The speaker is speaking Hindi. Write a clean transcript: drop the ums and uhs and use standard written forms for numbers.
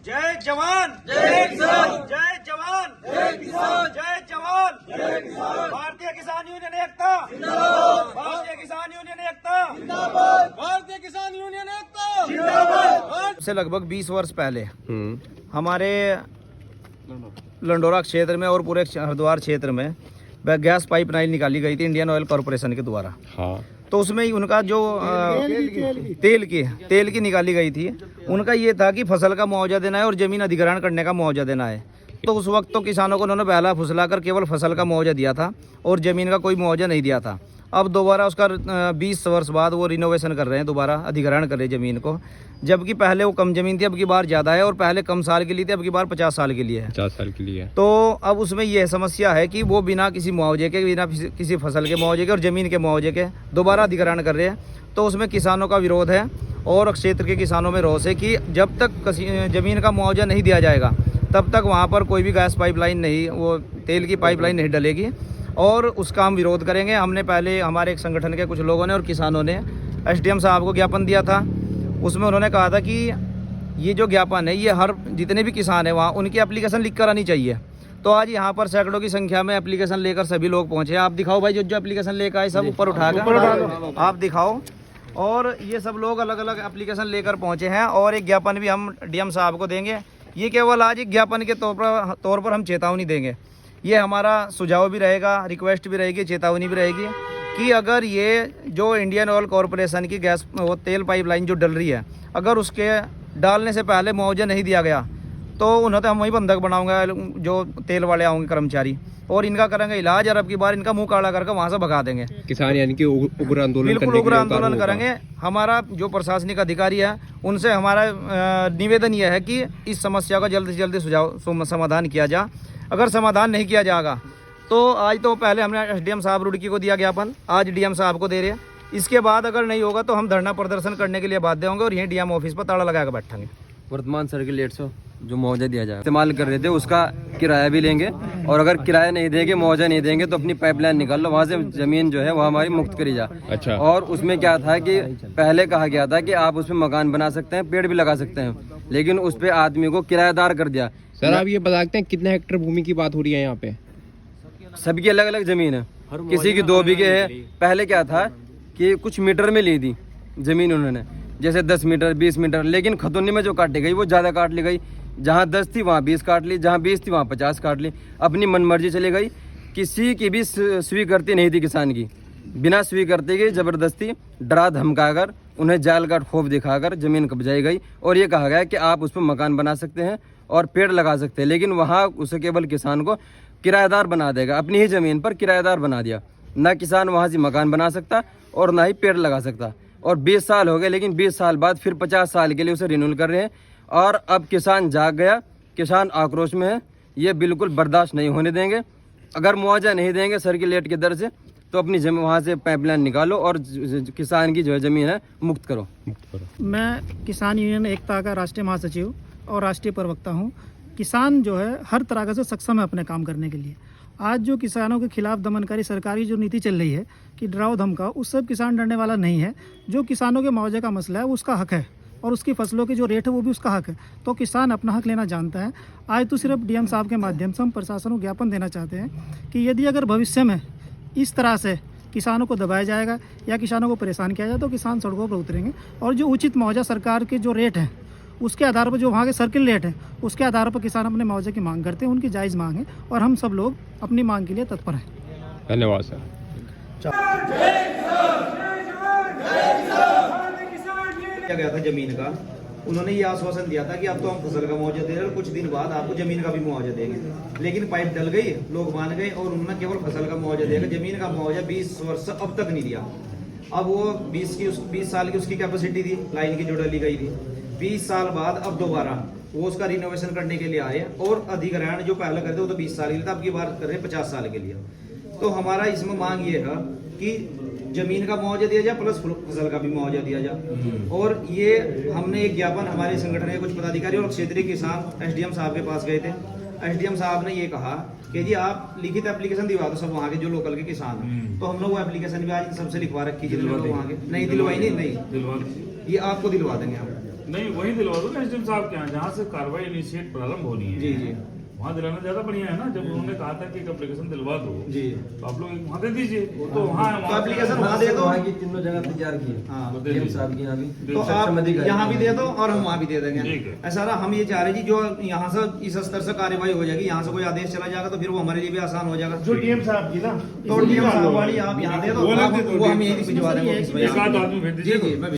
जय जवान जय किसान, जय जवान जय किसान, जय जवान जय किसान। भारतीय किसान यूनियन एकता जिंदाबाद, भारतीय किसान यूनियन एकता जिंदाबाद, भारतीय किसान यूनियन एकता जिंदाबाद। से लगभग 20 वर्ष पहले हमारे लंडोरा क्षेत्र में और पूरे हरिद्वार क्षेत्र में गैस पाइपलाइन निकाली गई थी इंडियन ऑयल कॉरपोरेशन के द्वारा। हाँ। तो उसमें उनका जो तेल की निकाली गई थी, उनका ये था कि फसल का मुआवजा देना है और जमीन अधिग्रहण करने का मुआवजा देना है। तो उस वक्त तो किसानों को उन्होंने बहला फुसलाकर केवल फसल का मुआवजा दिया था और ज़मीन का कोई मुआवजा नहीं दिया था। अब दोबारा उसका 20 वर्ष बाद वो रिनोवेशन कर रहे हैं, दोबारा अधिग्रहण कर रहे हैं ज़मीन को, जबकि पहले वो कम ज़मीन थी, अब की बार ज़्यादा है, और पहले कम साल के लिए थी, अब की बार 50 साल के लिए है। 50 साल के लिए। तो अब उसमें यह समस्या है कि वो बिना किसी मुआवजे के, बिना किसी फसल के मुआवजे के और ज़मीन के मुआवजे के दोबारा अधिग्रहण कर रहे हैं। तो उसमें किसानों का विरोध है और क्षेत्र के किसानों में रोष है कि जब तक ज़मीन का मुआवजा नहीं दिया जाएगा तब तक वहाँ पर कोई भी गैस पाइपलाइन नहीं, वो तेल की पाइपलाइन नहीं डलेगी और उसका हम विरोध करेंगे। हमने पहले हमारे एक संगठन के कुछ लोगों ने और किसानों ने SDM साहब को ज्ञापन दिया था। उसमें उन्होंने कहा था कि ये जो ज्ञापन है ये हर जितने भी किसान हैं वहाँ उनकी एप्लीकेशन लिख कर आनी चाहिए। तो आज यहाँ पर सैकड़ों की संख्या में एप्लीकेशन लेकर सभी लोग पहुँचे। आप दिखाओ भाई, जो एप्लीकेशन लेकर आए सब ऊपर उठाकर आप दिखाओ। और ये सब लोग अलग अलग एप्लीकेशन लेकर पहुँचे हैं और एक ज्ञापन भी हम DM साहब को देंगे। ये केवल आज एक ज्ञापन के तौर पर हम चेतावनी देंगे। ये हमारा सुझाव भी रहेगा, रिक्वेस्ट भी रहेगी, चेतावनी भी रहेगी कि अगर ये जो इंडियन ऑयल कॉरपोरेशन की गैस वो तेल पाइपलाइन जो डल रही है, अगर उसके डालने से पहले मुआवजा नहीं दिया गया तो उन्हें तो हम वही बंधक बनाऊंगा, जो तेल वाले आएंगे कर्मचारी, और इनका करेंगे इलाज और अब की बार इनका मुंह काला करके वहाँ से भगा देंगे। किसान यानी कि उग्र आंदोलन, बिल्कुल उग्र आंदोलन करेंगे। हमारा जो प्रशासनिक अधिकारी है उनसे हमारा निवेदन यह है कि इस समस्या का जल्द से जल्द समाधान किया जाए। अगर समाधान नहीं किया जाएगा तो आज तो पहले हमने SDM साहब रुड़की को दिया ज्ञापन, आज DM साहब को दे रहे हैं। इसके बाद अगर नहीं होगा तो हम धरना प्रदर्शन करने के लिए बाध्य होंगे और यहीं DM ऑफिस पर ताला लगा कर बैठेंगे। वर्तमान सर्किल 150 जो मुआवजा दिया जाए इस्तेमाल कर रहे थे उसका किराया भी लेंगे, और अगर किराया नहीं देंगे, मुआवजा नहीं देंगे तो अपनी पाइपलाइन निकाल लो, वहाँ से ज़मीन जो है वो हमारी मुक्त करी जा। अच्छा। और उसमें क्या था कि पहले कहा गया था कि आप उसमें मकान बना सकते हैं, पेड़ भी लगा सकते हैं, लेकिन उस पर आदमी को किराएदार कर दिया। सर आप ये बता सकते हैं कितने हेक्टेयर भूमि की बात हो रही है यहाँ पे? सबकी अलग अलग ज़मीन है, किसी की 2 बीघे है। पहले क्या था कि कुछ मीटर में ली थी ज़मीन उन्होंने, जैसे 10 मीटर 20 मीटर, लेकिन खतौनी में जो काटी गई वो ज़्यादा काट ली गई। जहाँ 10 थी वहाँ 20 काट ली, जहाँ 20 थी वहाँ 50 काट ली, अपनी मनमर्जी चली गई। किसी की भी स्वीकृति नहीं थी किसान की, बिना स्वीकृति के ज़बरदस्ती डरा धमकाकर उन्हें जाल का खौफ दिखाकर ज़मीन कब्जाई गई और ये कहा गया कि आप उस पर मकान बना सकते हैं और पेड़ लगा सकते हैं, लेकिन वहाँ उसे केवल किसान को किराएदार बना देगा। अपनी ही ज़मीन पर किराएदार बना दिया, ना किसान वहाँ से मकान बना सकता और ना ही पेड़ लगा सकता। और 20 साल हो गए, लेकिन 20 साल बाद फिर 50 साल के लिए उसे रिन्यूअल कर रहे हैं और अब किसान जाग गया, किसान आक्रोश में है। ये बिल्कुल बर्दाश्त नहीं होने देंगे। अगर मुआवजा नहीं देंगे सर्किलेट के दर से तो अपनी जमीन वहाँ से पाइपलाइन निकालो और किसान की जो है ज़मीन है मुक्त करो। मैं किसान यूनियन एकता का राष्ट्रीय महासचिव और राष्ट्रीय प्रवक्ता हूँ। किसान जो है हर तरह से सक्षम है अपने काम करने के लिए। आज जो किसानों के खिलाफ दमनकारी सरकारी जो नीति चल रही है कि डराओ धमकाओ, उस सब किसान डरने वाला नहीं है। जो किसानों के मुआवजे का मसला है वो उसका हक है और उसकी फसलों की जो रेट है वो भी उसका हक है। तो किसान अपना हक लेना जानता है। आज तो सिर्फ DM साहब के माध्यम से हम प्रशासन को ज्ञापन देना चाहते हैं कि यदि अगर भविष्य में इस तरह से किसानों को दबाया जाएगा या किसानों को परेशान किया जाए तो किसान सड़कों पर उतरेंगे और जो उचित मुआवजा सरकार के जो रेट है उसके आधार पर, जो वहाँ के सर्किल रेट है उसके आधार पर किसान अपने मुआवजे की मांग करते हैं। उनकी जायज़ मांग है और हम सब लोग अपनी मांग के लिए तत्पर हैं। धन्यवाद सर। किया गया था जमीन का, उन्होंने ये आश्वासन दिया था कि अब तो हम फसल का मुआवजा दे रहे हैं, कुछ दिन बाद आपको जमीन का भी मुआवजा देंगे। लेकिन पाइप डल गई, लोग मान गए और उन्होंने केवल फसल का मुआवजा देगा, जमीन का मुआवजा 20 वर्ष से अब तक नहीं दिया। अब वो 20 साल की उसकी कैपेसिटी थी लाइन की जो डली गई थी। 20 साल बाद अब दोबारा वो उसका रिनोवेशन करने के लिए आए और अधिग्रहण जो पहले करते वो तो 20 साल के लिए था, अब की बार कर रहे 50 साल के लिए। तो हमारा इसमें मांग ये है कि जमीन का मुआवजा दिया जाए प्लस फसल का भी मुआवजा दिया जाए। और ये हमने एक ज्ञापन हमारे संगठन के कुछ पदाधिकारी और क्षेत्रीय किसान SDM साहब के पास गए थे। SDM साहब ने ये कहा कि जी आप लिखित एप्लीकेशन दिलवा दो सब वहाँ के जो लोकल के किसान हैं। तो हम लोग वो एप्लीकेशन भी आज सबसे लिखवा रखी, जितने लोग वहाँ के नहीं दिलवाई नहीं ये आपको दिलवा देंगे हम। नहीं वही दिलवा दो ना एसडीएम साहब के यहाँ जहाँ से कार्रवाई इनिशिएट प्रारंभ होनी है। जी जी वहाँ दिलाना ज्यादा बढ़िया है ना। जब उन्होंने कहा था कि एक एप्लीकेशन दिलवा दो जी तो आप लोग वहाँ दे दीजिए। वो तो वहाँ है, तो वहाँ एप्लीकेशन वहाँ दे दो। वहाँ की तीनों जगह तैयार की है। हाँ डीएम साहब की यहाँ भी तो आप यहाँ भी दे दो और हम वहाँ भी दे देंगे। ठीक है। ऐसा ना हम ये चाह रहे जी जो यहाँ से इस स्तर से कार्यवाही हो जाएगी, यहाँ से कोई आदेश चला जाएगा तो फिर वो हमारे लिए भी आसान हो जाएगा। जो डीएम साहब की ना तो डीएम साहब वाली आप यहाँ दे दो, वो अलग दे दो, वो हम यही भिजवा देंगे। एक आध आदमी भेज दीजिए। जी जी मैं